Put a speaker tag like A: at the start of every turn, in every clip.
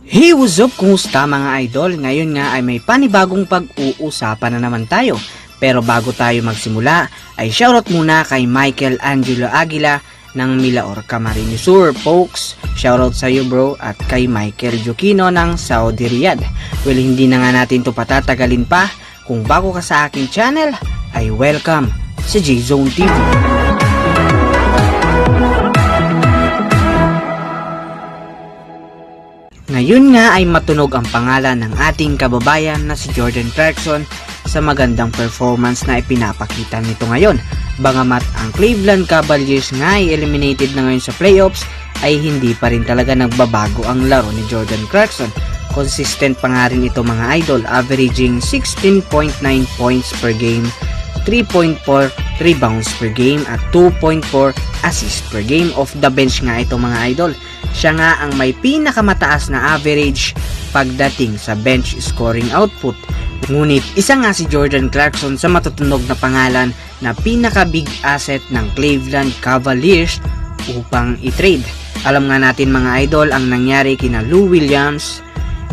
A: Hey, what's up? Kumusta mga idol? Ngayon nga ay may panibagong pag-uusapan na naman tayo. Pero bago tayo magsimula, ay shoutout muna kay Michael Angelo Aguila ng Milaor Camarines Sur, folks. Shoutout sa iyo bro, at kay Michael Joquino ng Saudi Riyadh. Well, hindi na nga natin to patatagalin pa. Kung bago ka sa aking channel, ay welcome sa J-Zone TV. Ngayon nga ay matunog ang pangalan ng ating kababayan na si Jordan Clarkson sa magandang performance na ipinapakita nito ngayon. Bangamat ang Cleveland Cavaliers nga ay eliminated na ngayon sa playoffs, ay hindi pa rin talaga nagbabago ang laro ni Jordan Clarkson. Consistent pa nga rin ito mga idol, averaging 16.9 points per game, 3.4 rebounds per game at 2.4 assists per game. Off the bench nga ito mga idol. Siya nga ang may pinakamataas na average pagdating sa bench scoring output. Ngunit isa nga si Jordan Clarkson sa matutunog na pangalan na pinaka-big asset ng Cleveland Cavaliers upang i-trade. Alam nga natin mga idol ang nangyari kina Lou Williams,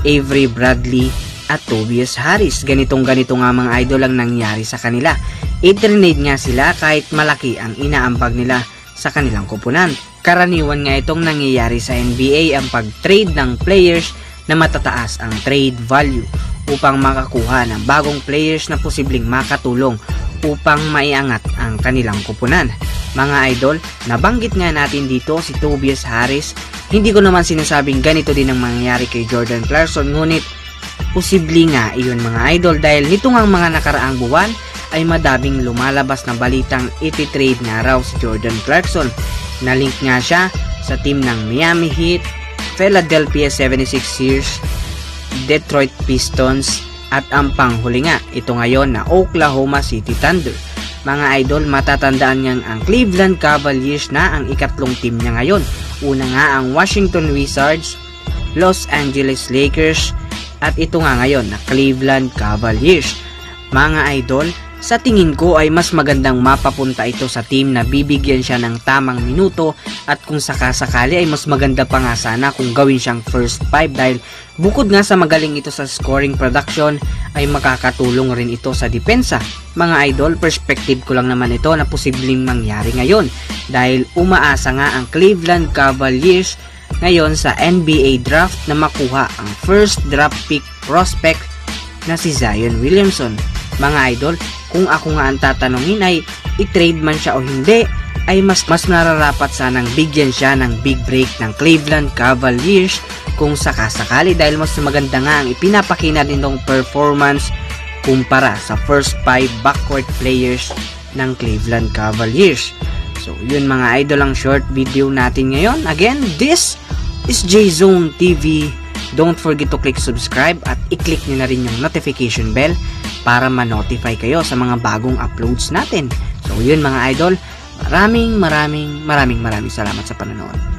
A: Avery Bradley at Tobias Harris. Ganito nga mga idol ang nangyari sa kanila. I-trade nga sila kahit malaki ang inaambag nila sa kanilang koponan. Karaniwan nga itong nangyayari sa NBA, ang pag-trade ng players na matataas ang trade value upang makakuha ng bagong players na posibleng makatulong upang maiangat ang kanilang koponan. Mga idol, nabanggit nga natin dito si Tobias Harris. Hindi ko naman sinasabing ganito din ang mangyayari kay Jordan Clarkson, ngunit posible nga iyon mga idol dahil nito nga mga nakaraang buwan ay madaming lumalabas na balitang iti-trade nga raw si Jordan Clarkson. Na-link nga siya sa team ng Miami Heat, Philadelphia 76ers, Detroit Pistons at ang panghuli nga ito ngayon na Oklahoma City Thunder. Mga idol, matatandaan niyang ang Cleveland Cavaliers na ang ikatlong team niya ngayon. Una nga ang Washington Wizards, Los Angeles Lakers at ito nga ngayon na Cleveland Cavaliers. Mga idol, sa tingin ko ay mas magandang mapapunta ito sa team na bibigyan siya ng tamang minuto, at kung sakasakali ay mas maganda pa nga sana kung gawin siyang first five dahil bukod nga sa magaling ito sa scoring production ay makakatulong rin ito sa depensa. Mga idol, perspective ko lang naman ito na posibleng mangyari ngayon dahil umaasa nga ang Cleveland Cavaliers ngayon sa NBA draft na makuha ang first draft pick prospect na si Zion Williamson. Mga idol, kung ako nga ang tatanungin ay i-trade man siya o hindi, ay mas nararapat sanang bigyan siya ng big break ng Cleveland Cavaliers kung sakasakali dahil mas maganda nga ang ipinapakita nitong performance kumpara sa first 5 backcourt players ng Cleveland Cavaliers. So yun mga idol ang short video natin ngayon. Again, this is J-Zone TV. Don't forget to click subscribe at i-click nyo na rin yung notification bell para ma-notify kayo sa mga bagong uploads natin. So yun mga idol, maraming salamat sa panonood.